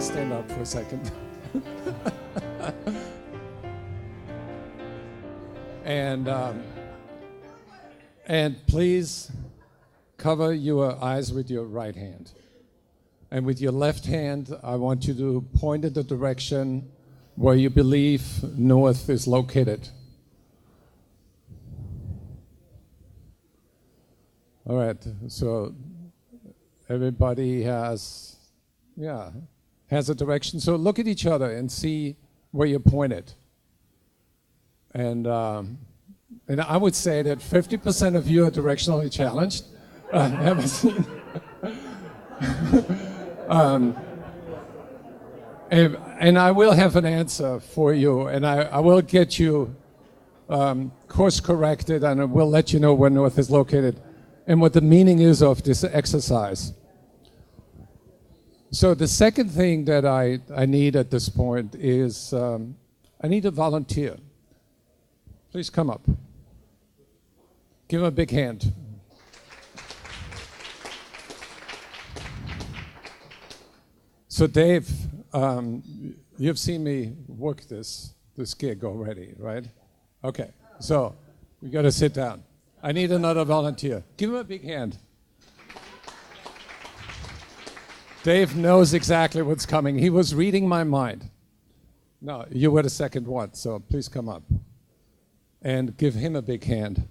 please stand up for a second. And please cover your eyes with your right hand. And with your left hand, I want you to point in the direction where you believe north is located. All right, so everybody has a direction. So look at each other and see where you're pointed. And I would say that 50% of you are directionally challenged. Haven't seen. And I will have an answer for you, and I will get you course corrected, and I will let you know where north is located and what the meaning is of this exercise. So the second thing that I need at this point is I need a volunteer. Please come up. Give him a big hand. So Dave, you've seen me work this gig already, right? Okay, so we got to sit down. I need another volunteer. Give him a big hand. Dave knows exactly what's coming. He was reading my mind. No, you were the second one, so please come up. And give him a big hand.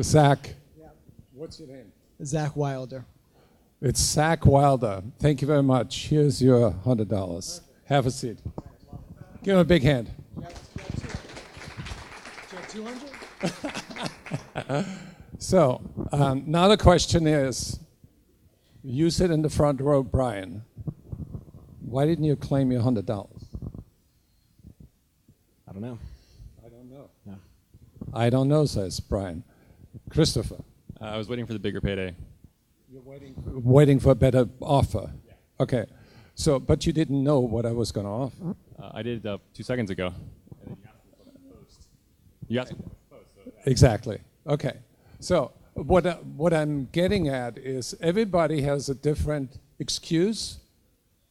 Zach. Yeah. What's your name? Zach Wilder. It's Zach Wilder. Thank you very much. Here's your $100. Have a seat. Give him a big hand. Do you have 200? So now the question is, you sit in the front row, Brian. Why didn't you claim your $100? I don't know. I don't know. Yeah. I don't know, says Brian. Christopher. I was waiting for the bigger payday. You're waiting for a better offer. Yeah. Okay. So, but you didn't know what I was going to offer. I did 2 seconds ago. And then you asked me for the post. So, yeah. Exactly. Okay. So what I'm getting at is everybody has a different excuse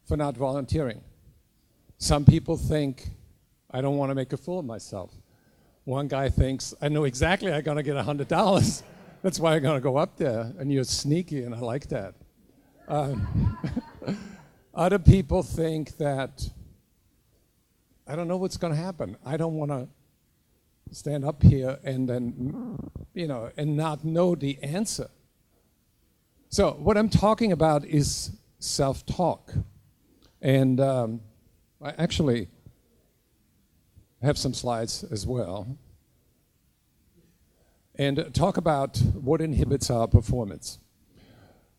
for not volunteering. Some people think, I don't want to make a fool of myself. One guy thinks, I know exactly I'm going to get $100. That's why I'm going to go up there. And you're sneaky, and I like that. Other people think that, I don't know what's going to happen. I don't want to stand up here and then, and not know the answer. So what I'm talking about is self-talk. And I actually have some slides as well. And talk about what inhibits our performance.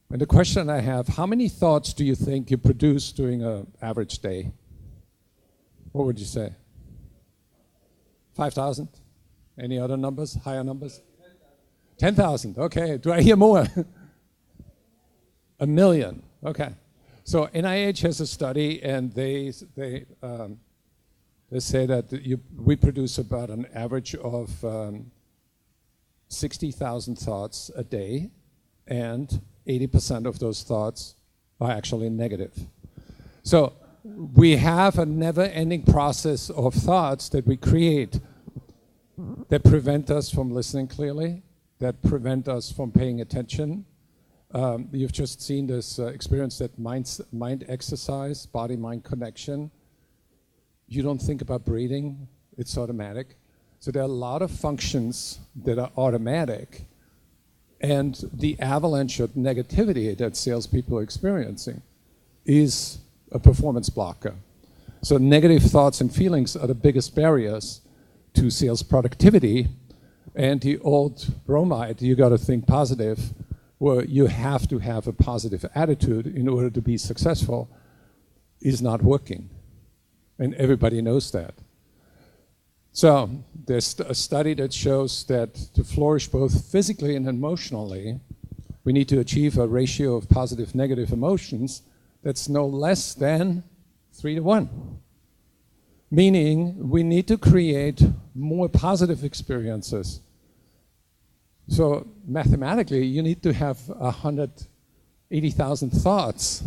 And the question I have, how many thoughts do you think you produce during an average day? What would you say? 5,000? Any other numbers? Higher numbers? 10,000. Okay. Do I hear more? 1 million. Okay. So NIH has a study, and they say that we produce about an average of 60,000 thoughts a day, and 80% of those thoughts are actually negative. So we have a never-ending process of thoughts that we create that prevent us from listening clearly, that prevent us from paying attention. You've just seen this experience, that mind exercise, body-mind connection. You don't think about breathing, it's automatic. So there are a lot of functions that are automatic, and the avalanche of negativity that salespeople are experiencing is a performance blocker. So negative thoughts and feelings are the biggest barriers to sales productivity. And the old bromide, you got to think positive, where you have to have a positive attitude in order to be successful, is not working. And everybody knows that. So there's a study that shows that to flourish both physically and emotionally, we need to achieve a ratio of positive negative emotions that's no less than 3-to-1. Meaning we need to create more positive experiences. So mathematically, you need to have 100 80,000 thoughts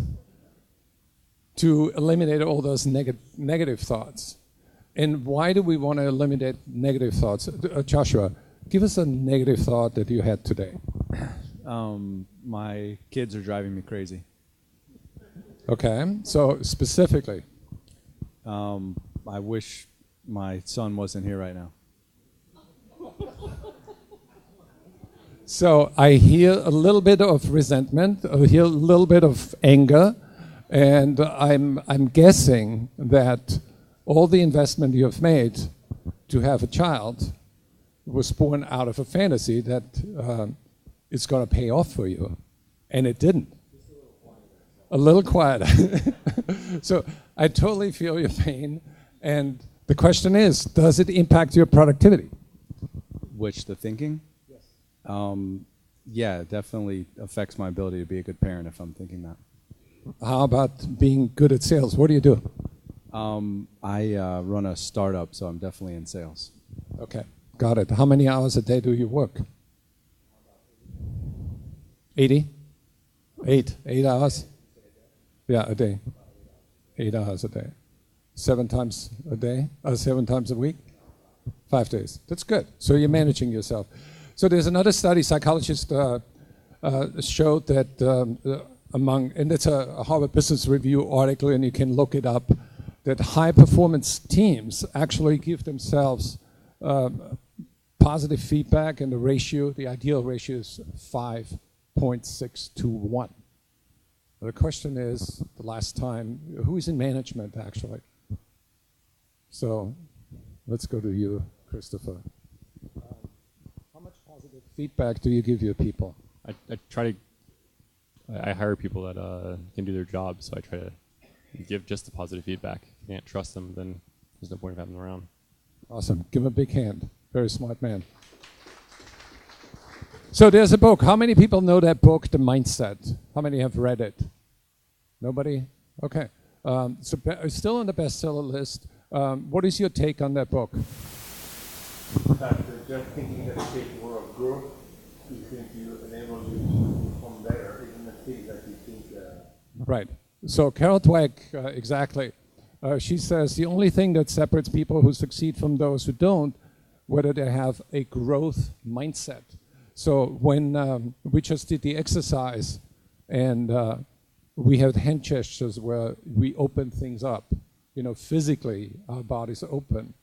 to eliminate all those negative thoughts. And why do we want to eliminate negative thoughts? Joshua, give us a negative thought that you had today. My kids are driving me crazy. Okay, so specifically. I wish my son wasn't here right now. So I hear a little bit of resentment, I hear a little bit of anger, and I'm guessing that all the investment you have made to have a child was born out of a fantasy that it's going to pay off for you, and it didn't. A little quieter. So I totally feel your pain, and the question is, does it impact your productivity? Which, the thinking? Yeah, it definitely affects my ability to be a good parent if I'm thinking that. How about being good at sales? What do you do? I run a startup, so I'm definitely in sales. Okay, got it. How many hours a day do you work? 80? 8 hours? Yeah, a day. 8 hours a day. 7 times a day? 7 times a week? 5 days. That's good. So you're managing yourself. So there's another study, psychologists showed that and it's a Harvard Business Review article, and you can look it up, that high-performance teams actually give themselves positive feedback, and the ideal ratio is 5.6 to 1. The question is, the last time, who's in management, actually? So let's go to you, Christopher. How much positive feedback do you give your people? I hire people that can do their job, so I try to give just the positive feedback. If you can't trust them, then there's no point of having them around. Awesome. Give him a big hand. Very smart man. So there's a book. How many people know that book, The Mindset? How many have read it? Nobody? Okay. So it's still on the bestseller list. What is your take on that book? That just thinking that it's capable of growth, you think you enable you to move from there, even the things that you think. Right. So Carol Dweck, exactly. She says the only thing that separates people who succeed from those who don't, whether they have a growth mindset. So when we just did the exercise, and we had hand gestures where we open things up, physically our bodies are open.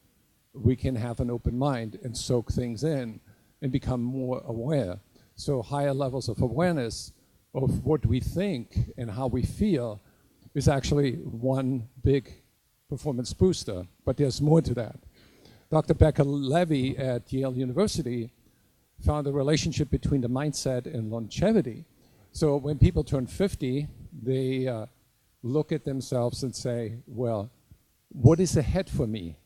We can have an open mind and soak things in and become more aware. So higher levels of awareness of what we think and how we feel is actually one big performance booster, but there's more to that. Dr. Becker Levy at Yale University found a relationship between the mindset and longevity. So when people turn 50, they look at themselves and say, well, what is ahead for me?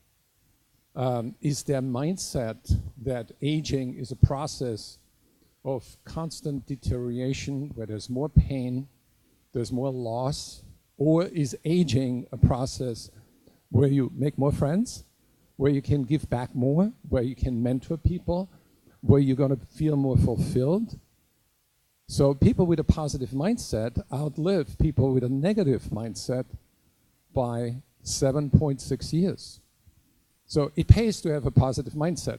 Is their mindset that aging is a process of constant deterioration where there's more pain, there's more loss, or is aging a process where you make more friends, where you can give back more, where you can mentor people, where you're going to feel more fulfilled? So people with a positive mindset outlive people with a negative mindset by 7.6 years. So it pays to have a positive mindset.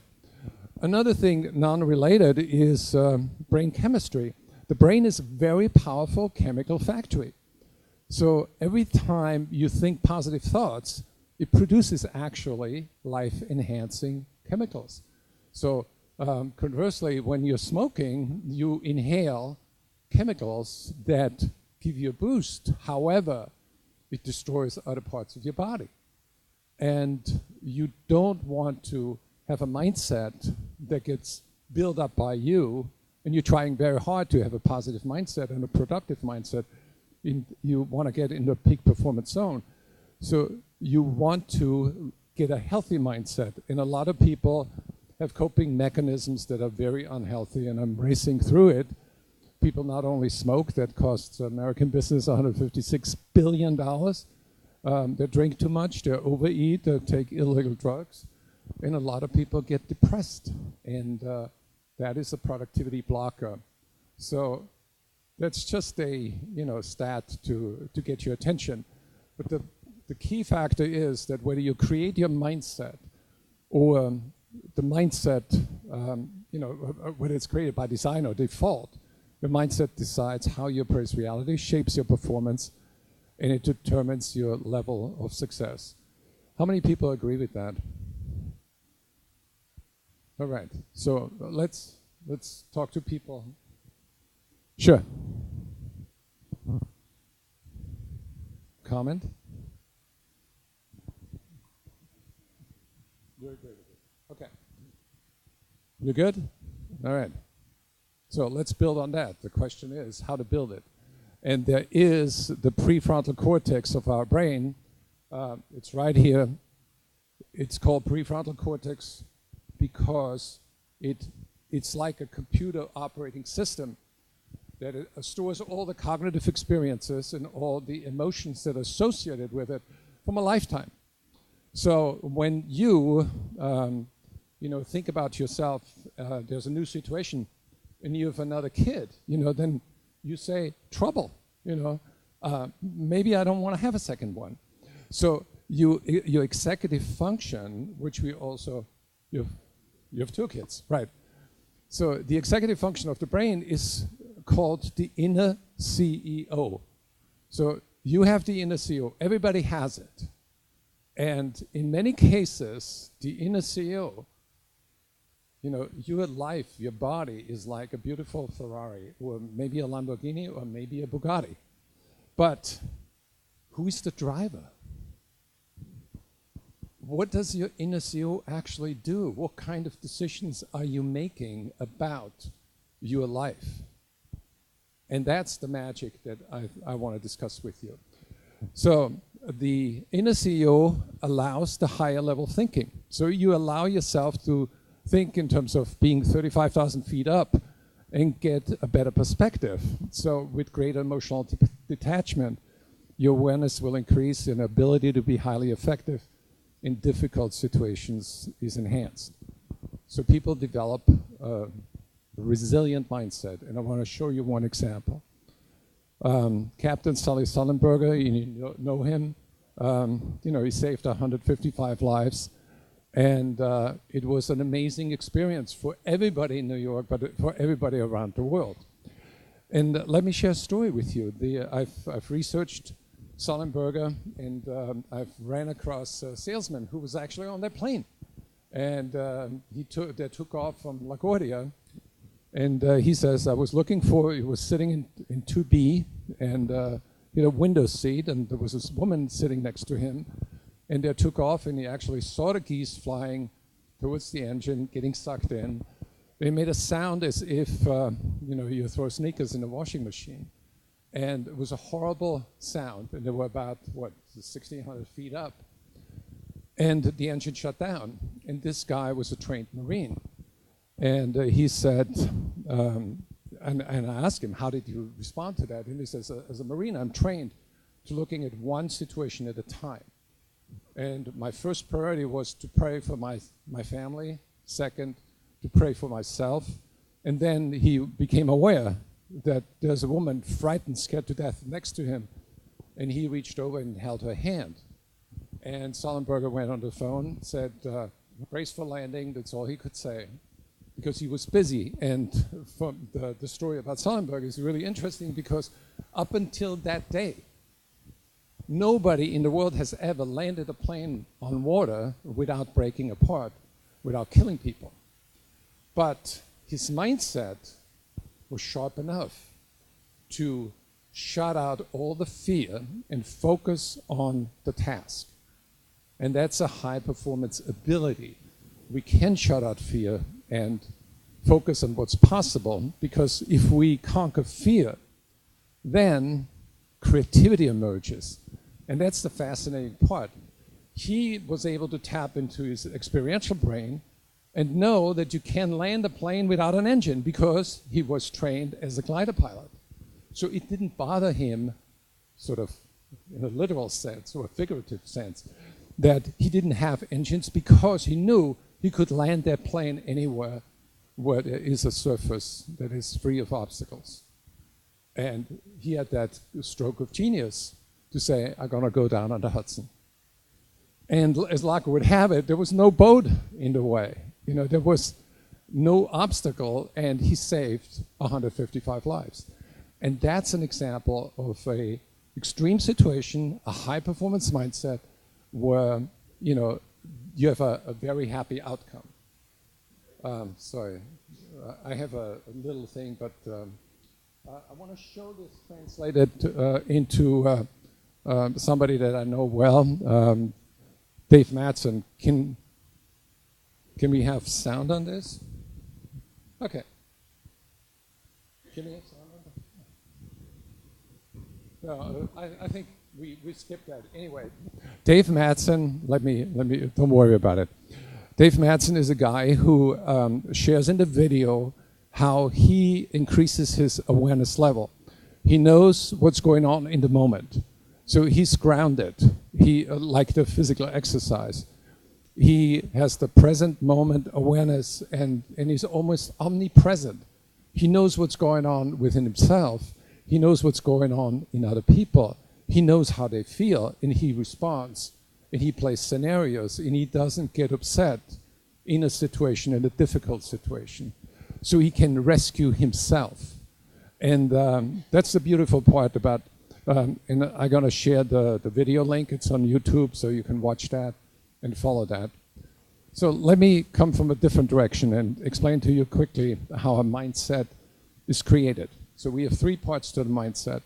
Another thing, non-related, is brain chemistry. The brain is a very powerful chemical factory. So every time you think positive thoughts, it produces actually life-enhancing chemicals. So conversely, when you're smoking, you inhale chemicals that give you a boost. However, it destroys other parts of your body. And you don't want to have a mindset that gets built up by you, and you're trying very hard to have a positive mindset and a productive mindset. You want to get into a peak performance zone. So you want to get a healthy mindset. And a lot of people have coping mechanisms that are very unhealthy, and I'm racing through it. People not only smoke, that costs American business $156 billion. They drink too much, they overeat, they take illegal drugs, and a lot of people get depressed, and that is a productivity blocker. So That's just a stat to get your attention. But the key factor is that whether you create your mindset or the mindset, whether it's created by design or default, the mindset decides how you appraise reality, shapes your performance, and it determines your level of success. How many people agree with that? All right. So let's talk to people. Sure. Comment? You agree with it. Okay. You good? All right. So let's build on that. The question is how to build it. And there is the prefrontal cortex of our brain. It's right here. It's called prefrontal cortex because it's like a computer operating system that it stores all the cognitive experiences and all the emotions that are associated with it from a lifetime. So when you think about yourself, there's a new situation, and you have another kid, then you say, trouble, maybe I don't want to have a second one. So your executive function, which we also, you have two kids, right? So the executive function of the brain is called the inner CEO. So you have the inner CEO, everybody has it. And in many cases, the inner CEO, your life, your body is like a beautiful Ferrari, or maybe a Lamborghini, or maybe a Bugatti. But who is the driver? What does your inner CEO actually do? What kind of decisions are you making about your life? And that's the magic that I want to discuss with you. So the inner CEO allows the higher level thinking. So you allow yourself to think in terms of being 35,000 feet up and get a better perspective. So with greater emotional detachment, your awareness will increase and ability to be highly effective in difficult situations is enhanced. So people develop a resilient mindset, and I want to show you one example. Captain Sully Sullenberger, you know him. He saved 155 lives, and it was an amazing experience for everybody in New York, but for everybody around the world. And let me share a story with you. I've researched Sullenberger, and I've ran across a salesman who was actually on that plane, and they took off from LaGuardia. And he says, he was sitting in 2B, and he had a window seat, and there was this woman sitting next to him, and they took off, and he actually saw the geese flying towards the engine, getting sucked in. They made a sound as if, you throw sneakers in a washing machine. And it was a horrible sound, and they were about, 1,600 feet up. And the engine shut down, and this guy was a trained Marine. And he said, and I asked him, how did you respond to that? And he says, as a Marine, I'm trained to looking at one situation at a time. And my first priority was to pray for my family, second, to pray for myself. And then he became aware that there's a woman frightened, scared to death next to him. And he reached over and held her hand. And Sullenberger went on the phone, said, graceful landing, that's all he could say, because he was busy. And from the story about Sullenberger is really interesting because up until that day, nobody in the world has ever landed a plane on water without breaking apart, without killing people. But his mindset was sharp enough to shut out all the fear and focus on the task. And that's a high performance ability. We can shut out fear and focus on what's possible, because if we conquer fear, then creativity emerges. And that's the fascinating part. He was able to tap into his experiential brain and know that you can land a plane without an engine because he was trained as a glider pilot. So it didn't bother him, sort of in a literal sense or a figurative sense, that he didn't have engines, because he knew he could land that plane anywhere where there is a surface that is free of obstacles. And he had that stroke of genius to say, I'm going to go down on the Hudson. And as luck would have it, there was no boat in the way. You know, there was no obstacle, and he saved 155 lives. And that's an example of a extreme situation, a high-performance mindset, where, you know, you have a very happy outcome. Sorry, I have a little thing, but I want to show this translated into somebody that I know well, Dave Mattson. Can we have sound on this? Okay. Can we have sound on this? No, I think we skipped that. Anyway, Dave Mattson, let me, don't worry about it. Dave Mattson is a guy who shares in the video how he increases his awareness level. He knows what's going on in the moment. So he's grounded. He, like the physical exercise, he has the present moment awareness, and he's almost omnipresent. He knows what's going on within himself. He knows what's going on in other people. He knows how they feel, and he responds, and he plays scenarios, and he doesn't get upset in a situation, in a difficult situation. So he can rescue himself. And that's the beautiful part about, and I'm going to share the video link. It's on YouTube, so you can watch that and follow that. So let me come from a different direction and explain to you quickly how a mindset is created. So we have three parts to the mindset.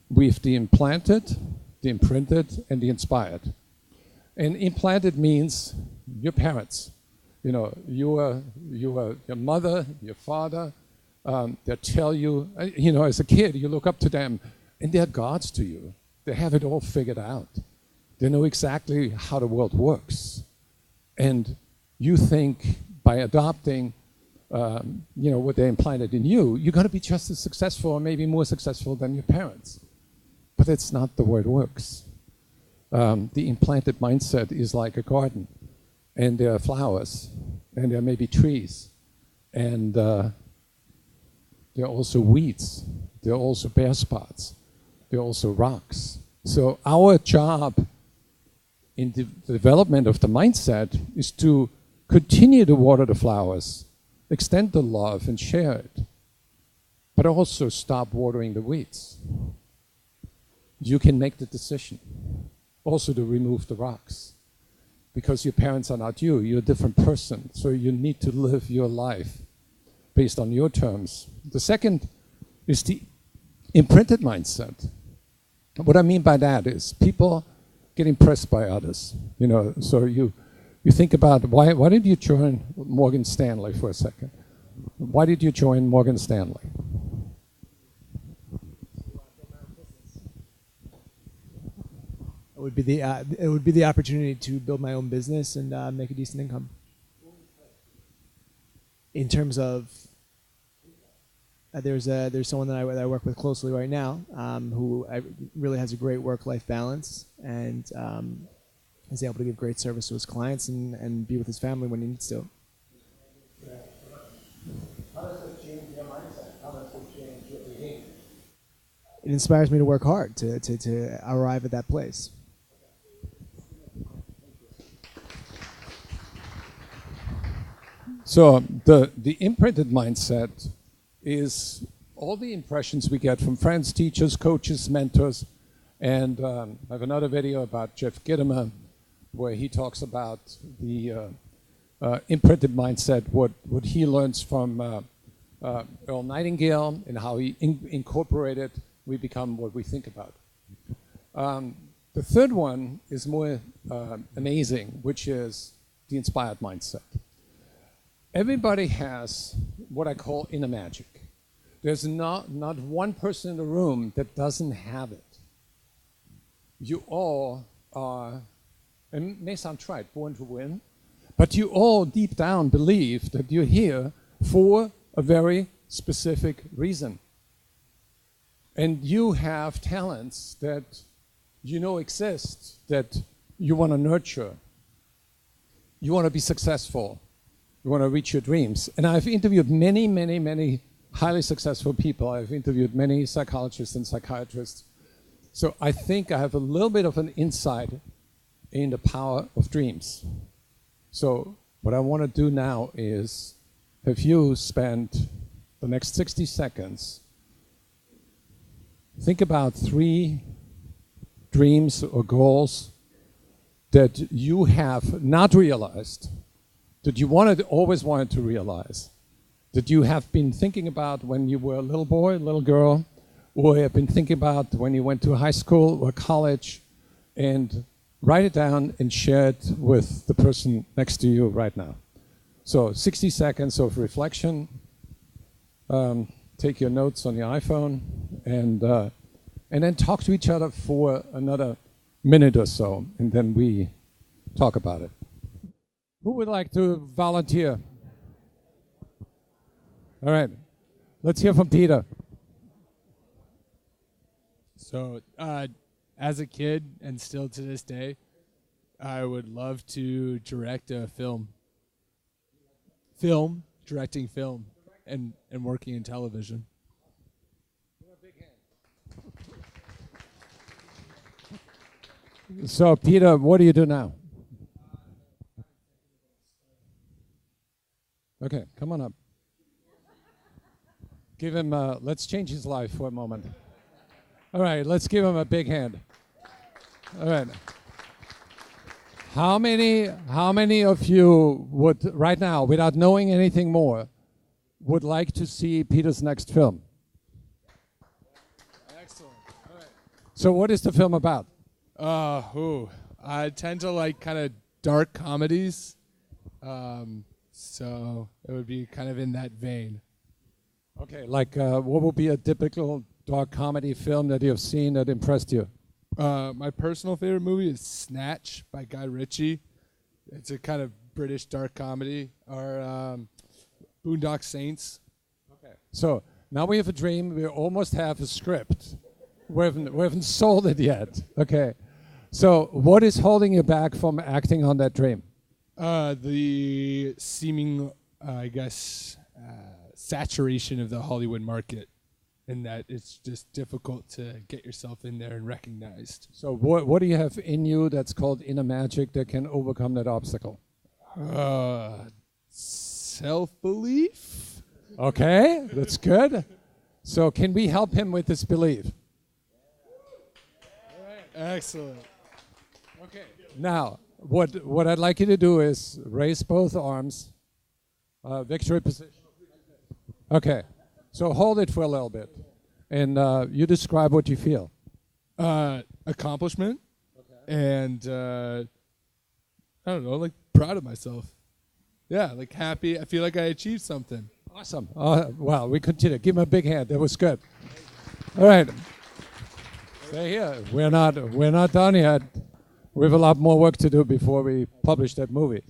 We have the implanted, the imprinted, and the inspired. And implanted means your parents. You know, your mother, your father, they tell you, you know, as a kid, you look up to them, and they're gods to you. They have it all figured out. They know exactly how the world works. And you think by adopting, you know, what they implanted in you, you're going to be just as successful or maybe more successful than your parents. But that's not the way it works. The implanted mindset is like a garden, and there are flowers, and there may be trees, and there are also weeds, there are also bare spots, there are also rocks. So our job in the development of the mindset is to continue to water the flowers, extend the love and share it, but also stop watering the weeds. You can make the decision also to remove the rocks, because your parents are not you. You're a different person, so you need to live your life based on your terms. The second is the imprinted mindset. What I mean by that is people get impressed by others. You know, so you think about why did you join Morgan Stanley for a second? Why did you join Morgan Stanley? It would be the opportunity to build my own business and make a decent income. In terms of there's someone that I work with closely right now who really has a great work-life balance and is able to give great service to his clients and be with his family when he needs to. How does it change your mindset? How does it change your behavior? It inspires me to work hard to arrive at that place. So the imprinted mindset is all the impressions we get from friends, teachers, coaches, mentors. And I have another video about Jeff Gitomer where he talks about the imprinted mindset, what he learns from Earl Nightingale and how he incorporated, we become what we think about. The third one is more amazing, which is the inspired mindset. Everybody has what I call inner magic. There's not one person in the room that doesn't have it. You all are, and it may sound trite, born to win, but you all deep down believe that you're here for a very specific reason. And you have talents that you know exist, that you want to nurture. You want to be successful. You want to reach your dreams. And I've interviewed many highly successful people. I've interviewed many psychologists and psychiatrists. So I think I have a little bit of an insight in the power of dreams. So what I want to do now is have you spend the next 60 seconds, think about 3 dreams or goals that you have not realized, that you always wanted to realize, that you have been thinking about when you were a little boy, a little girl, or have been thinking about when you went to high school or college, and write it down and share it with the person next to you right now. So 60 seconds of reflection. Take your notes on your iPhone and then talk to each other for another minute or so, and then we talk about it. Who would like to volunteer? All right, let's hear from Peter. So, as a kid, and still to this day, I would love to direct a film. Directing film, and working in television. So, Peter, what do you do now? Okay, come on up. Give him, let's change his life for a moment. All right, let's give him a big hand. All right. How many of you would, right now, without knowing anything more, would like to see Peter's next film? Excellent. All right. So what is the film about? I tend to like kind of dark comedies, so it would be kind of in that vein. Okay, like what would be a typical dark comedy film that you've seen that impressed you? My personal favorite movie is Snatch by Guy Ritchie. It's a kind of British dark comedy. Or Boondock Saints. Okay. So now we have a dream. We almost have a script. We haven't sold it yet. Okay. So what is holding you back from acting on that dream? The seeming, saturation of the Hollywood market. And that it's just difficult to get yourself in there and recognized. So what do you have in you that's called inner magic that can overcome that obstacle? Self-belief. Okay, that's good. So can we help him with this belief? Excellent. Okay. Now, what I'd like you to do is raise both arms, victory position. Okay. So hold it for a little bit, and you describe what you feel. Accomplishment, and I don't know, like proud of myself. Yeah, like happy. I feel like I achieved something. Awesome. Well, we continue. Give him a big hand. That was good. All right. Stay here. We're not done yet. We have a lot more work to do before we publish that movie.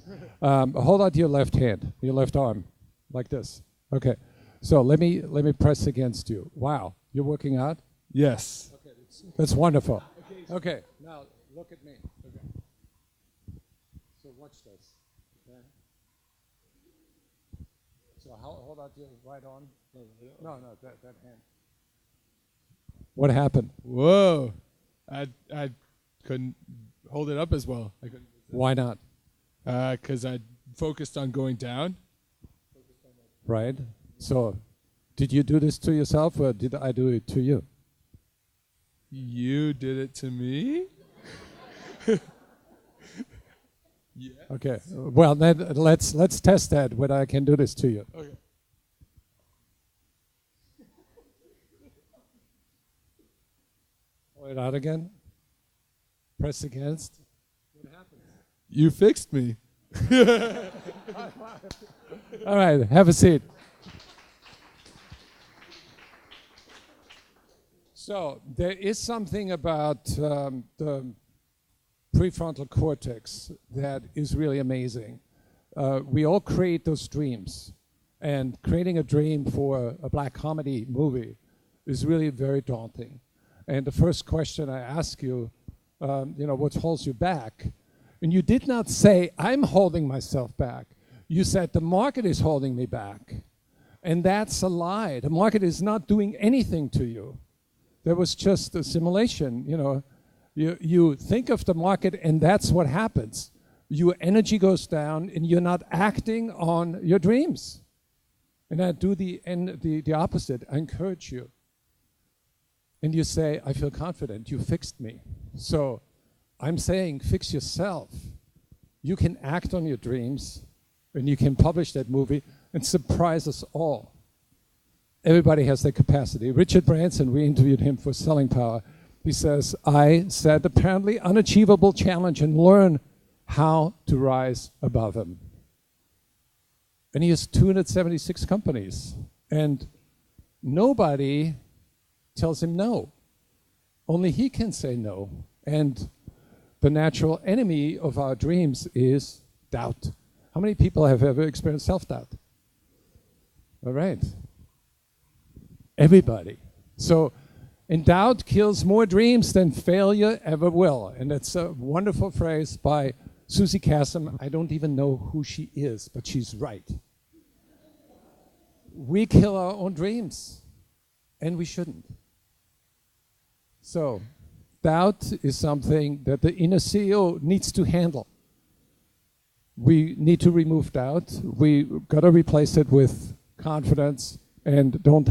Hold out your left hand, your left arm, like this. Okay. So let me press against you. Wow, you're working out? Yes. Okay, that's wonderful. Okay, now look at me. Okay. So watch this. Okay. So hold out your right arm. No, that hand. What happened? Whoa, I couldn't hold it up as well. I couldn't. Why not? Because I focused on going down. Right. So, did you do this to yourself, or did I do it to you? You did it to me? Yeah. Okay. Well, then let's test that, whether I can do this to you. Okay. Hold it out again. Press against. What happened? You fixed me. All right, have a seat. So there is something about the prefrontal cortex that is really amazing. We all create those dreams, and creating a dream for a black comedy movie is really very daunting. And the first question I ask you, what holds you back? And you did not say, I'm holding myself back. You said the market is holding me back. And that's a lie. The market is not doing anything to you. There was just a simulation. You think of the market, and that's what happens. Your energy goes down, and you're not acting on your dreams. And I do the opposite. I encourage you. And you say, I feel confident. You fixed me. So I'm saying, fix yourself. You can act on your dreams, and you can publish that movie and surprise us all. Everybody has that capacity. Richard Branson, we interviewed him for Selling Power. He says, I set apparently unachievable challenge and learn how to rise above him. And he has 276 companies. And nobody tells him no. Only he can say no. And the natural enemy of our dreams is doubt. How many people have ever experienced self-doubt? All right. Everybody. So, and doubt kills more dreams than failure ever will. And that's a wonderful phrase by Susie Kassem. I don't even know who she is, but she's right. We kill our own dreams, and we shouldn't. So, doubt is something that the inner CEO needs to handle. We need to remove doubt. We got to replace it with confidence and don't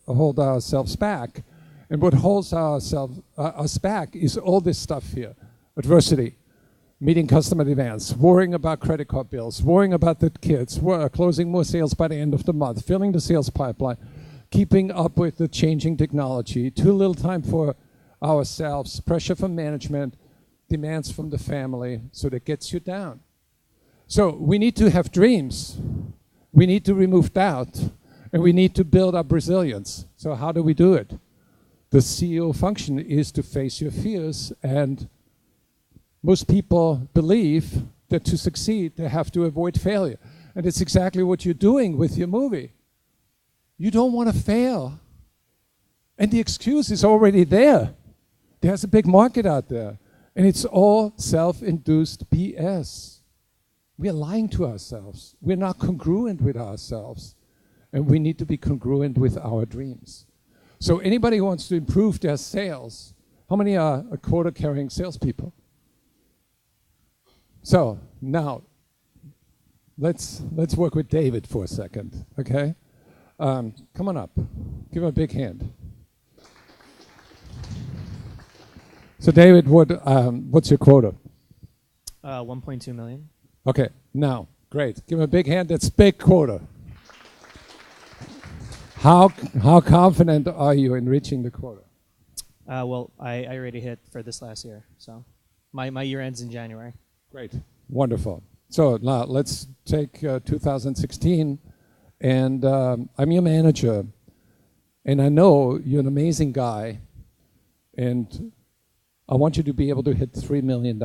hold ourselves back. And what holds us back is all this stuff here. Adversity, meeting customer demands, worrying about credit card bills, worrying about the kids, closing more sales by the end of the month, filling the sales pipeline, keeping up with the changing technology, too little time for ourselves, pressure from management, demands from the family, so that gets you down. So we need to have dreams. We need to remove doubt. And we need to build up resilience. So how do we do it? The CEO function is to face your fears. And most people believe that to succeed, they have to avoid failure. And it's exactly what you're doing with your movie. You don't want to fail. And the excuse is already there. There's a big market out there. And it's all self-induced BS. We are lying to ourselves. We're not congruent with ourselves. And we need to be congruent with our dreams. So anybody who wants to improve their sales, how many are quota-carrying salespeople? So now, let's work with David for a second, okay? Come on up. Give him a big hand. So David, what's your quota? 1.2 million. Okay, now, great. Give him a big hand. That's big quota. How confident are you in reaching the quota? Well, I already hit for this last year, so my year ends in January. Great, wonderful. So now let's take 2016, and I'm your manager, and I know you're an amazing guy, and I want you to be able to hit $3 million.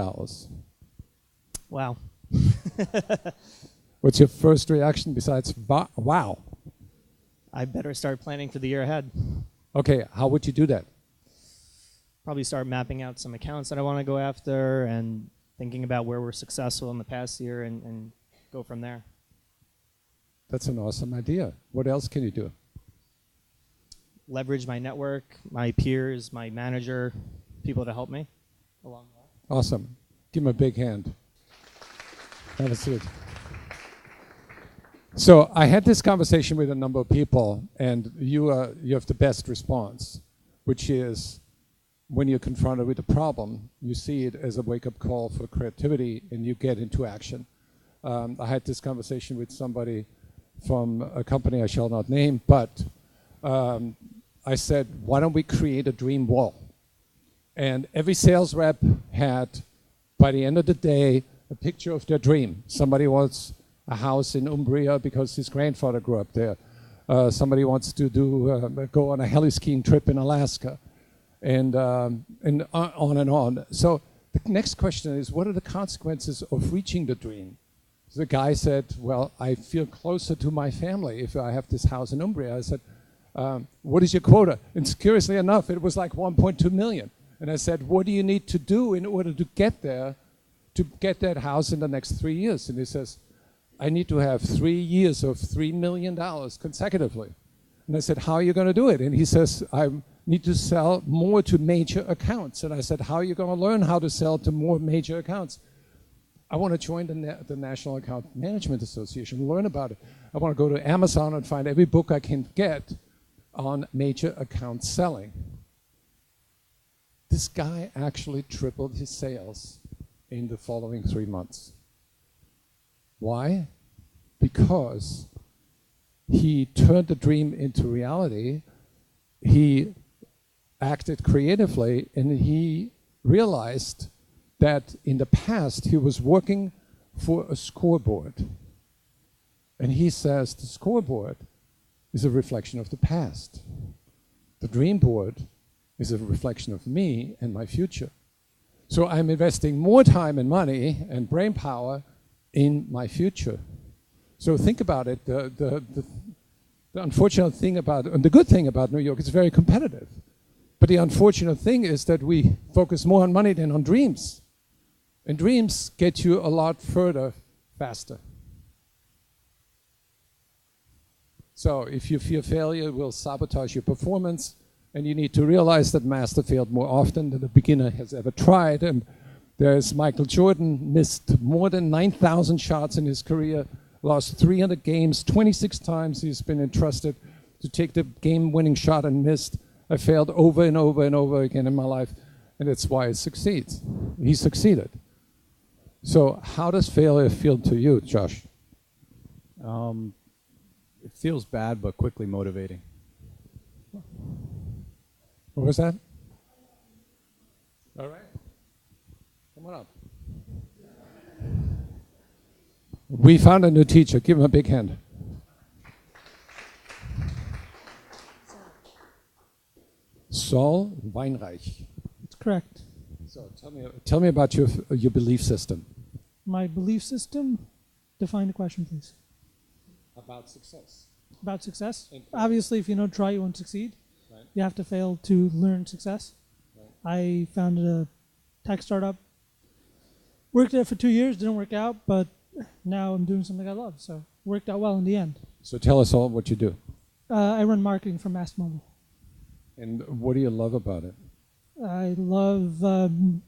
Wow. What's your first reaction besides wow? I better start planning for the year ahead. Okay, how would you do that? Probably start mapping out some accounts that I want to go after and thinking about where we're successful in the past year and go from there. That's an awesome idea. What else can you do? Leverage my network, my peers, my manager, people to help me along the way. Awesome. Give him a big hand. Have a seat. So I had this conversation with a number of people, and you have the best response, which is when you're confronted with a problem, you see it as a wake-up call for creativity, and you get into action. I had this conversation with somebody from a company I shall not name, but I said, why don't we create a dream wall? And every sales rep had, by the end of the day, a picture of their dream. Somebody wants a house in Umbria because his grandfather grew up there. Somebody wants to go on a heli-skiing trip in Alaska, and on and on. So the next question is, what are the consequences of reaching the dream? So the guy said, well, I feel closer to my family if I have this house in Umbria. I said, what is your quota? And curiously enough, it was like 1.2 million. And I said, what do you need to do in order to get there, to get that house in the next 3 years? And he says, I need to have 3 years of $3 million consecutively. And I said, how are you going to do it? And he says, I need to sell more to major accounts. And I said, how are you going to learn how to sell to more major accounts? I want to join the National Account Management Association, learn about it. I want to go to Amazon and find every book I can get on major account selling. This guy actually tripled his sales in the following 3 months. Why? Because he turned the dream into reality. He acted creatively, and he realized that in the past he was working for a scoreboard. And he says the scoreboard is a reflection of the past. The dream board is a reflection of me and my future. So I'm investing more time and money and brain power in my future. So think about it. The unfortunate thing about, and the good thing about New York, it's very competitive. But the unfortunate thing is that we focus more on money than on dreams. And dreams get you a lot further faster. So if you fear failure, it will sabotage your performance. And you need to realize that master failed more often than a beginner has ever tried. And there's Michael Jordan, missed more than 9,000 shots in his career, lost 300 games, 26 times he's been entrusted to take the game-winning shot and missed. I failed over and over and over again in my life, and that's why it succeeds. He succeeded. So how does failure feel to you, Josh? It feels bad, but quickly motivating. What was that? All right. Come on up. We found a new teacher. Give him a big hand. Saul Weinreich. That's correct. So tell me about your belief system. My belief system? Define the question, please. About success. About success? Obviously, if you don't try, you won't succeed. Right. You have to fail to learn success. Right. I founded a tech startup. Worked there for 2 years, didn't work out, but now I'm doing something I love, so worked out well in the end. So tell us all what you do. I run marketing for Mass Mobile. And what do you love about it? I love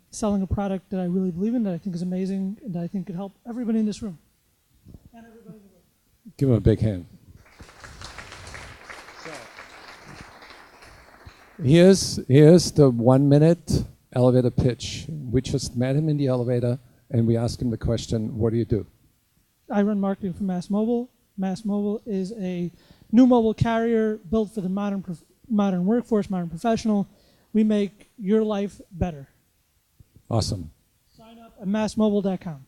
selling a product that I really believe in, that I think is amazing, and that I think could help everybody in this room. And everybody in the room. Give him a big hand. Here's the 1 minute elevator pitch. We just met him in the elevator and we asked him the question, what do you do? I run marketing for Mass Mobile. Mass Mobile is a new mobile carrier built for the modern workforce, modern professional. We make your life better. Awesome. Sign up at massmobile.com.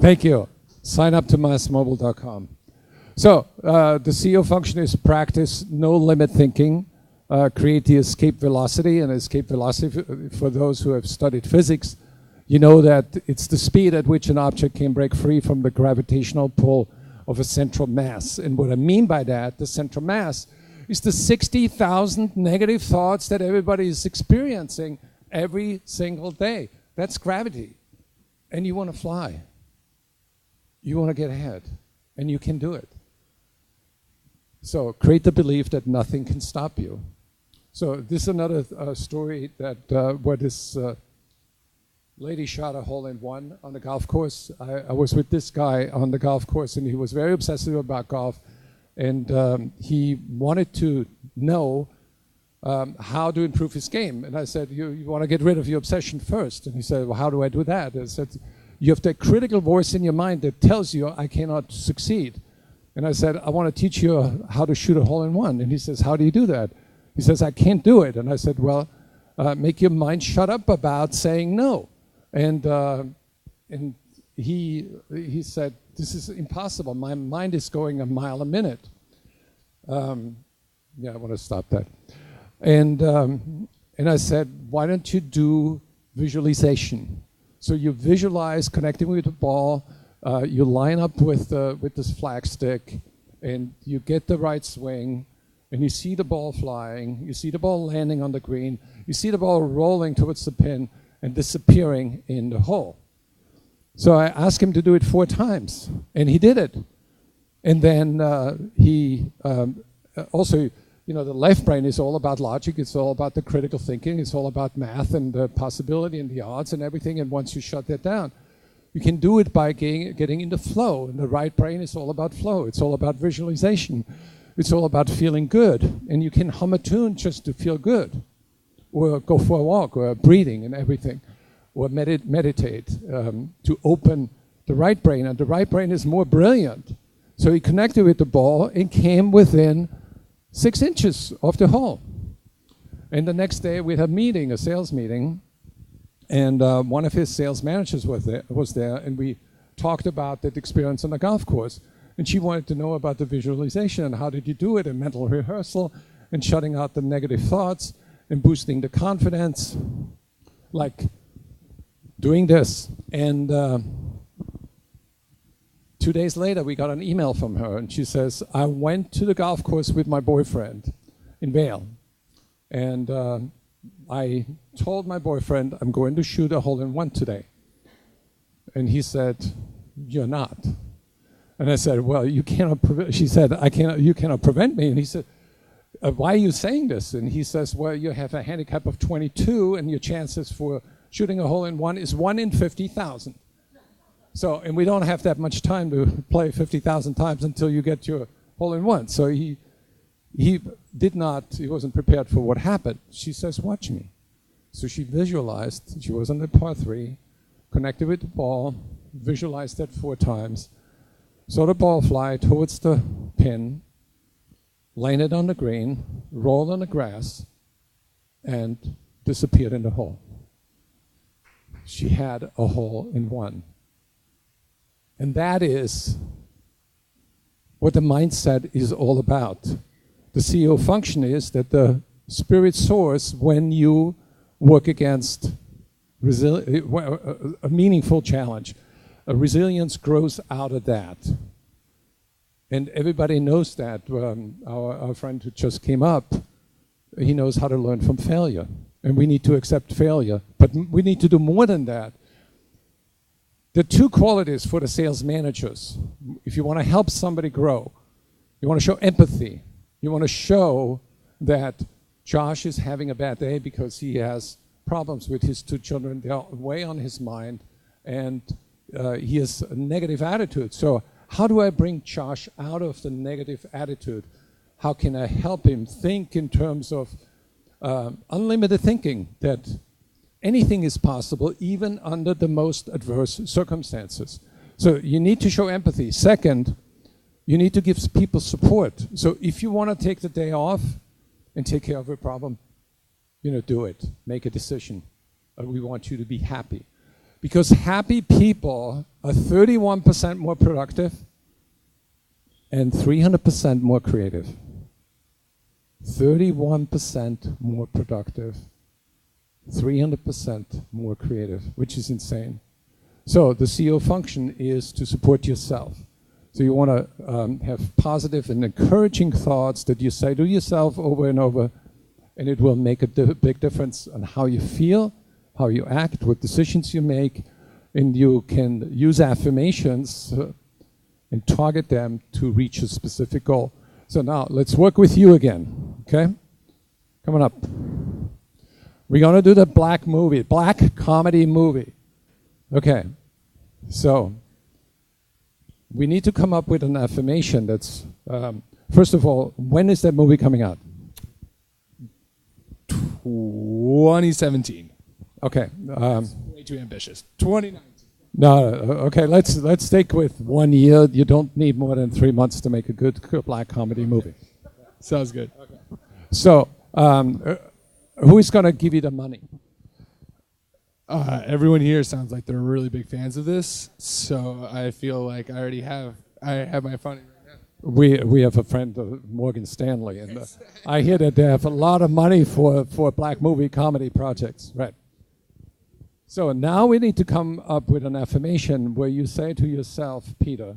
Thank you. Sign up to massmobile.com. So the CEO function is practice no limit thinking, create the escape velocity. And escape velocity, for those who have studied physics, you know that it's the speed at which an object can break free from the gravitational pull of a central mass. And what I mean by that, the central mass, is the 60,000 negative thoughts that everybody is experiencing every single day. That's gravity. And you want to fly. You want to get ahead. And you can do it. So create the belief that nothing can stop you. So this is another story that where this lady shot a hole-in-one on the golf course. I was with this guy on the golf course, and he was very obsessive about golf. And he wanted to know how to improve his game. And I said, you want to get rid of your obsession first. And he said, well, how do I do that? And I said, you have that critical voice in your mind that tells you I cannot succeed. And I said, I want to teach you how to shoot a hole-in-one. And he says, how do you do that? He says, I can't do it. And I said, well, make your mind shut up about saying no. And he said, this is impossible. My mind is going a mile a minute. Yeah, I want to stop that. And I said, why don't you do visualization? So you visualize connecting with the ball. You line up with this flag stick, and you get the right swing, and you see the ball flying. You see the ball landing on the green. You see the ball rolling towards the pin, and disappearing in the hole. So I asked him to do it 4 times, and he did it. And then he also, you know, the left brain is all about logic, it's all about the critical thinking, it's all about math and the possibility and the odds and everything, and once you shut that down, you can do it by getting into flow. And the right brain is all about flow, it's all about visualization, it's all about feeling good, and you can hum a tune just to feel good, or go for a walk, or breathing and everything, or meditate to open the right brain, and the right brain is more brilliant. So he connected with the ball and came within 6 inches of the hole. And the next day we had a meeting, a sales meeting, and one of his sales managers was there, and we talked about that experience on the golf course. And she wanted to know about the visualization and how did you do it, and mental rehearsal, and shutting out the negative thoughts, and boosting the confidence, like doing this. And 2 days later, we got an email from her, and she says, I went to the golf course with my boyfriend in Vail, and I told my boyfriend, I'm going to shoot a hole-in-one today. And he said, you're not. And I said, well, you cannot, she said, you cannot prevent me. And he said, why are you saying this? And he says, well, you have a handicap of 22, and your chances for shooting a hole-in-one is 1 in 50,000. So, and we don't have that much time to play 50,000 times until you get your hole-in-one. So he wasn't prepared for what happened. She says, watch me. So she visualized, she was on the par 3, connected with the ball, visualized that 4 times, saw the ball fly towards the pin, landed on the green, rolled on the grass, and disappeared in the hole. She had a hole-in-one. And that is what the mindset is all about. The CEO function is that the spirit soars when you work against a meaningful challenge. A resilience grows out of that. And everybody knows that. Our friend who just came up, he knows how to learn from failure. And we need to accept failure. But we need to do more than that. There are 2 qualities for the sales managers. If you want to help somebody grow, you want to show empathy. You want to show that Josh is having a bad day because he has problems with his 2 children. They're way on his mind, and he has a negative attitude. So how do I bring Josh out of the negative attitude? How can I help him think in terms of unlimited thinking, that anything is possible, even under the most adverse circumstances? So you need to show empathy. Second, you need to give people support. So if you want to take the day off and take care of a problem, do it. Make a decision. We want you to be happy. Because happy people are 31% more productive and 300% more creative. 31% more productive, 300% more creative, which is insane. So the CEO function is to support yourself. So you want to have positive and encouraging thoughts that you say to yourself over and over, and it will make a big difference on how you feel, how you act, what decisions you make, and you can use affirmations and target them to reach a specific goal. So now let's work with you again, okay? Come on up. We're going to do the black comedy movie. Okay, so we need to come up with an affirmation that's, first of all, when is that movie coming out? 2017. Okay. Way too ambitious. 2019. No, okay, let's stick with 1 year. You don't need more than 3 months to make a good black comedy movie. Sounds good. Okay. So, who is going to give you the money? Everyone here sounds like they're really big fans of this, so I feel like I have my funding right now. We have a friend, Morgan Stanley, and I hear that they have a lot of money for black movie comedy projects, right? So now we need to come up with an affirmation where you say to yourself, Peter,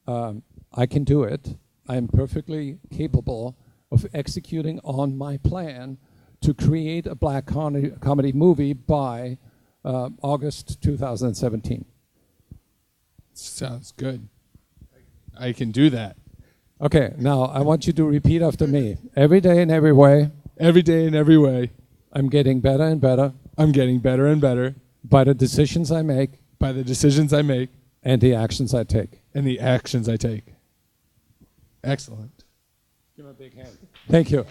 I can do it. I am perfectly capable of executing on my plan to create a black comedy movie by August 2017. Sounds good. I can do that. Okay, now I want you to repeat after me. Every day in every way, Every day in every way, I'm getting better and better I'm getting better and better by the decisions I make by the decisions I make and the actions I take. and the actions I take. Excellent. Give him a big hand. Thank you.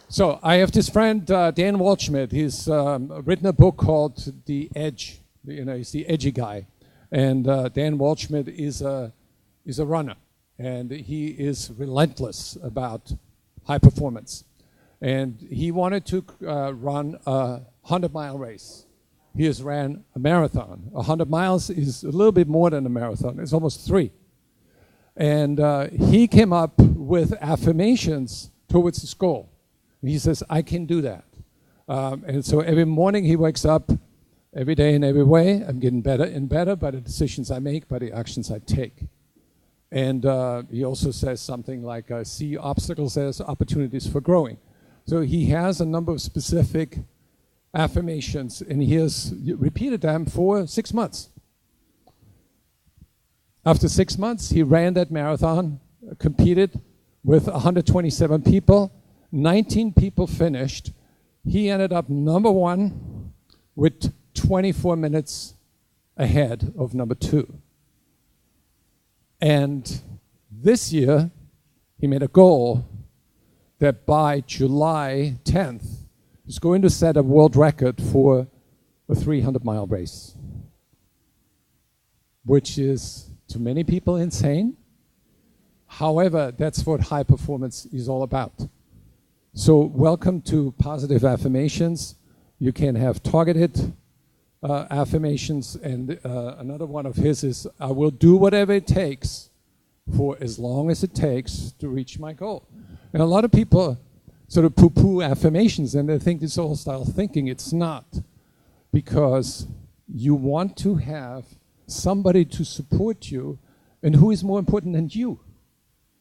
So I have this friend, Dan Waldschmidt. He's written a book called The Edge. You know, he's the edgy guy. And Dan Waldschmidt is a runner. And he is relentless about high performance. And he wanted to run a 100-mile race. He has ran a marathon. 100 miles is a little bit more than a marathon. It's almost 3. And he came up with affirmations towards his goal. And he says, I can do that. And so every morning he wakes up, every day in every way, I'm getting better and better by the decisions I make, by the actions I take. And he also says something like, see obstacles as opportunities for growing. So he has a number of specific affirmations, and he has repeated them for 6 months. After 6 months, he ran that marathon, competed with 127 people. 19 people finished. He ended up number 1 with 24 minutes ahead of number 2. And this year, he made a goal that by July 10th, he's going to set a world record for a 300-mile race, which is, to many people, insane. However, that's what high performance is all about. So welcome to Positive Affirmations. You can have targeted affirmations, and another one of his is, I will do whatever it takes for as long as it takes to reach my goal. And a lot of people sort of poo-poo affirmations, and they think it's old style thinking. It's not, because you want to have somebody to support you, and who is more important than you?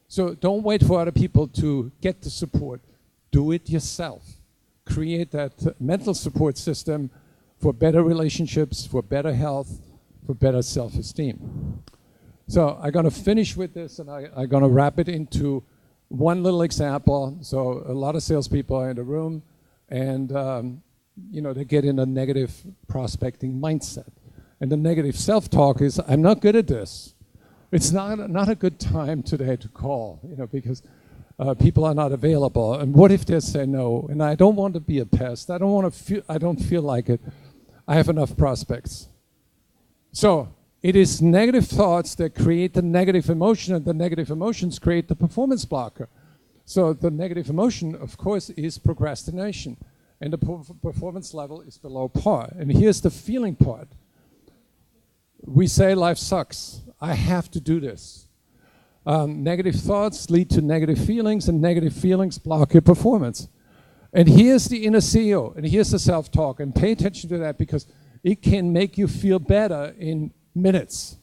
So don't wait for other people to get the support. Do it yourself. Create that mental support system for better relationships, for better health, for better self-esteem. So I'm going to finish with this, and I'm going to wrap it into one little example. So a lot of salespeople are in the room, and they get in a negative prospecting mindset. And the negative self-talk is, I'm not good at this. It's not a good time today to call, because people are not available. And what if they say no? And I don't want to be a pest. I don't feel like it. I have enough prospects. So it is negative thoughts that create the negative emotion, and the negative emotions create the performance blocker. So the negative emotion, of course, is procrastination, and the performance level is below par. And here's the feeling part. We say life sucks. I have to do this. Negative thoughts lead to negative feelings, and negative feelings block your performance. And here's the inner CEO, and here's the self-talk, and pay attention to that, because it can make you feel better in minutes.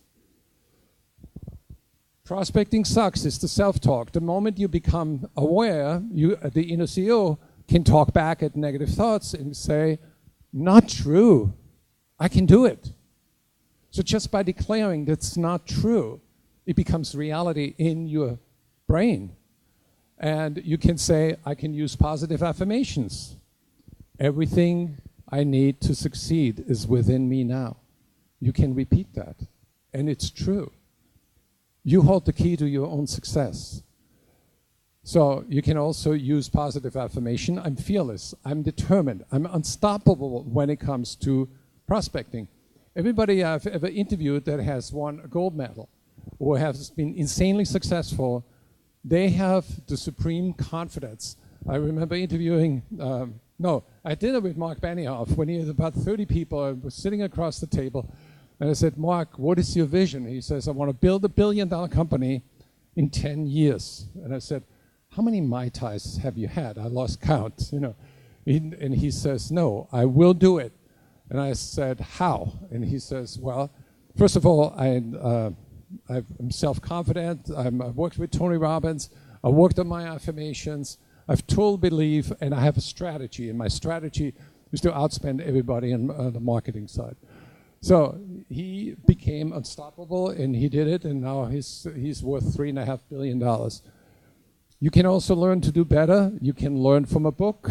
Prospecting sucks is the self-talk. The moment you become aware, the inner CEO can talk back at negative thoughts and say, not true, I can do it. So just by declaring that's not true, it becomes reality in your brain. And you can say, I can use positive affirmations. Everything I need to succeed is within me now. You can repeat that, and it's true. You hold the key to your own success. So you can also use positive affirmation. I'm fearless, I'm determined, I'm unstoppable when it comes to prospecting. Everybody I've ever interviewed that has won a gold medal or has been insanely successful, they have the supreme confidence. I remember interviewing, I did it with Mark Benioff when he had about 30 people. I was sitting across the table, and I said, Mark, what is your vision? He says, I want to build $1 billion company in 10 years. And I said, how many Mai Tais have you had? I lost count, And he says, no, I will do it. And I said, how? And he says, well, first of all, I'm self-confident. I've worked with Tony Robbins. I worked on my affirmations. I've total belief, and I have a strategy, and my strategy is to outspend everybody on the marketing side. So he became unstoppable, and he did it, and now he's worth $3.5 billion. You can also learn to do better. You can learn from a book.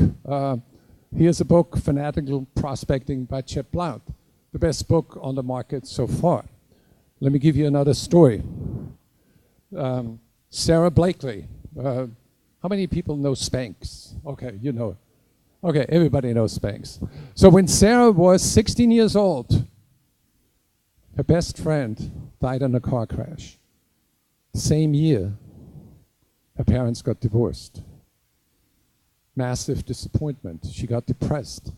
Here's a book, Fanatical Prospecting by Chet Blount, the best book on the market so far. Let me give you another story. Sarah Blakely. How many people know Spanx? Okay, you know it. Okay, everybody knows Spanx. So when Sarah was 16 years old, her best friend died in a car crash. Same year, her parents got divorced. Massive disappointment. She got depressed.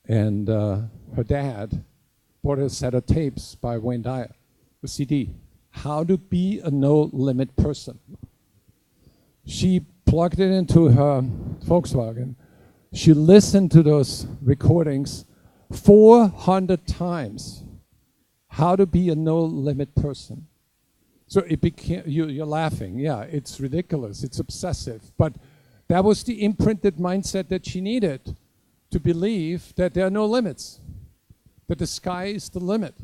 And her dad bought her a set of tapes by Wayne Dyer, a CD, How to Be a No-Limit Person. She plugged it into her Volkswagen. She listened to those recordings 400 times. How to be a no-limit person. So it became, you're laughing. Yeah, it's ridiculous. It's obsessive. But that was the imprinted mindset that she needed to believe that there are no limits, that the sky is the limit.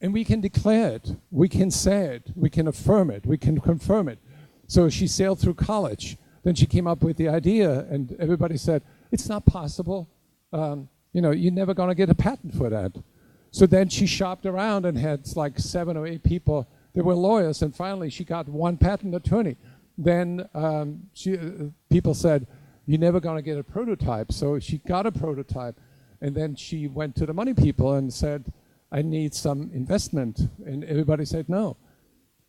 And we can declare it. We can say it. We can affirm it. We can confirm it. So she sailed through college. Then she came up with the idea, and everybody said, it's not possible. You're never going to get a patent for that. So then she shopped around and had like 7 or 8 people that were lawyers, and finally she got one patent attorney. Then people said, you're never going to get a prototype. So she got a prototype, and then she went to the money people and said, I need some investment. And everybody said no.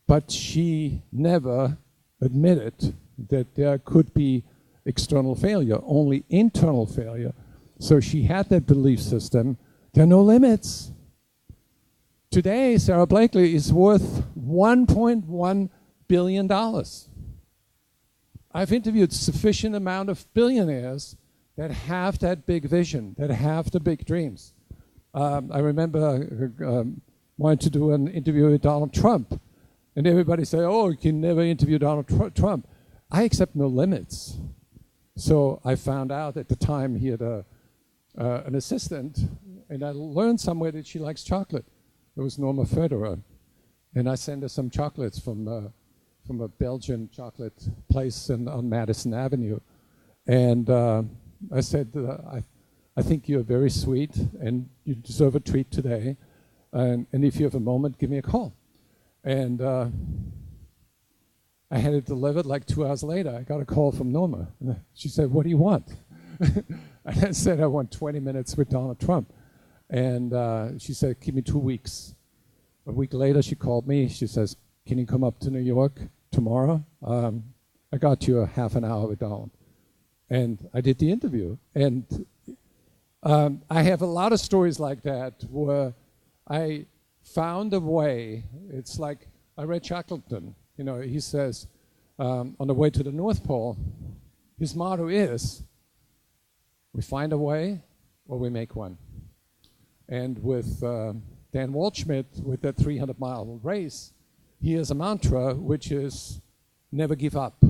But she never admitted that there could be external failure, only internal failure. So she had that belief system. There are no limits. Today, Sarah Blakely is worth $1.1 billion. I've interviewed sufficient amount of billionaires that have that big vision, that have the big dreams. I remember wanting to do an interview with Donald Trump, and everybody said, oh, you can never interview Donald Trump. I accept no limits. So I found out at the time he had an assistant, and I learned somewhere that she likes chocolate. It was Norma Federer. And I sent her some chocolates from a Belgian chocolate place on Madison Avenue. And I said, I think you're very sweet, and you deserve a treat today. And if you have a moment, give me a call. And I had it delivered like 2 hours later. I got a call from Norma. She said, what do you want? And I said, I want 20 minutes with Donald Trump. And she said, give me 2 weeks. A week later, she called me. She says, can you come up to New York tomorrow? I got you a half an hour with Donald. And I did the interview. And I have a lot of stories like that where I found a way. It's like I read Shackleton. He says, on the way to the North Pole, his motto is, we find a way or we make one. And with Dan Waldschmidt, with that 300-mile race, he has a mantra, which is never give up.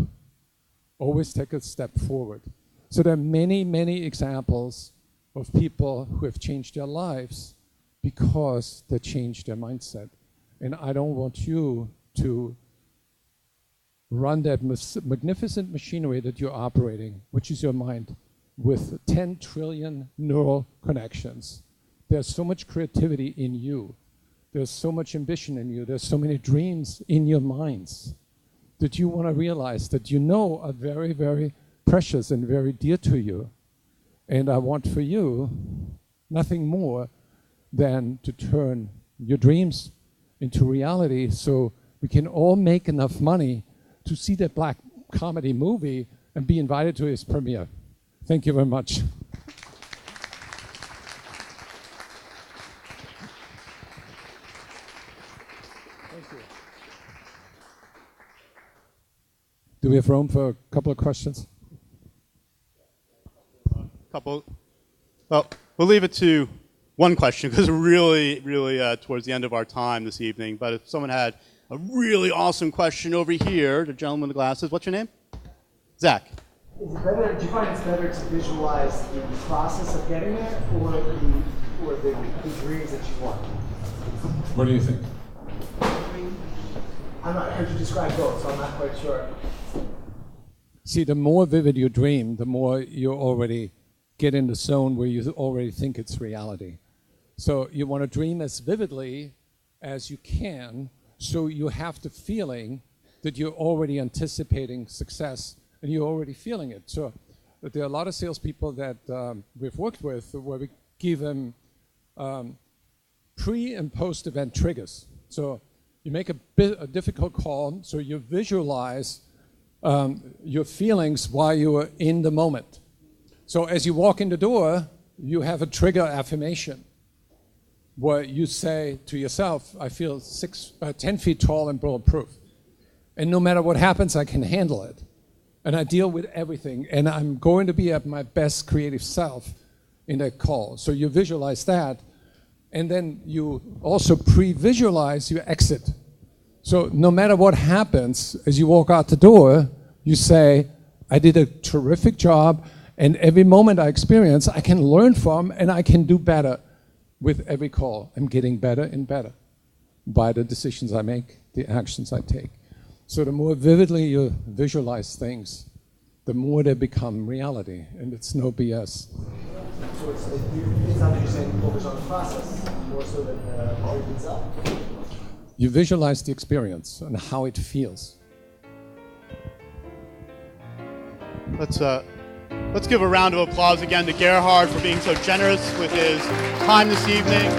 Always take a step forward. So there are many, many examples of people who have changed their lives because they changed their mindset. And I don't want you to run that magnificent machinery that you're operating, which is your mind, with 10 trillion neural connections. There's so much creativity in you. There's so much ambition in you. There's so many dreams in your minds that you want to realize that are very, very precious and very dear to you. And I want for you nothing more than to turn your dreams into reality so we can all make enough money to see that black comedy movie and be invited to its premiere. Thank you very much. Do we have room for a couple of questions? Well, we'll leave it to one question because we're really, really towards the end of our time this evening. But if someone had a really awesome question over here, the gentleman with the glasses, what's your name? Zach. Is it better? Do you find it's better to visualize the process of getting there, or the dreams that you want? What do you think? I'm not. I heard you describe both, so I'm not quite sure. See, the more vivid you dream, the more you already get in the zone where you already think it's reality. So you want to dream as vividly as you can, so you have the feeling that you're already anticipating success and you're already feeling it. So there are a lot of salespeople that we've worked with where we give them pre and post event triggers. So you make a difficult call, so you visualize your feelings while you are in the moment. So as you walk in the door, you have a trigger affirmation where you say to yourself, I feel 10 feet tall and bulletproof. And no matter what happens, I can handle it. And I deal with everything. And I'm going to be at my best creative self in that call. So you visualize that. And then you also pre-visualize your exit. So no matter what happens, as you walk out the door, you say, I did a terrific job. And every moment I experience, I can learn from and I can do better. With every call, I'm getting better and better by the decisions I make, the actions I take. So the more vividly you visualize things, the more they become reality, and it's no BS. So it's not that you're saying focus on the process, more so than the art itself? You visualize the experience and how it feels. Let's give a round of applause again to Gerhard for being so generous with his time this evening.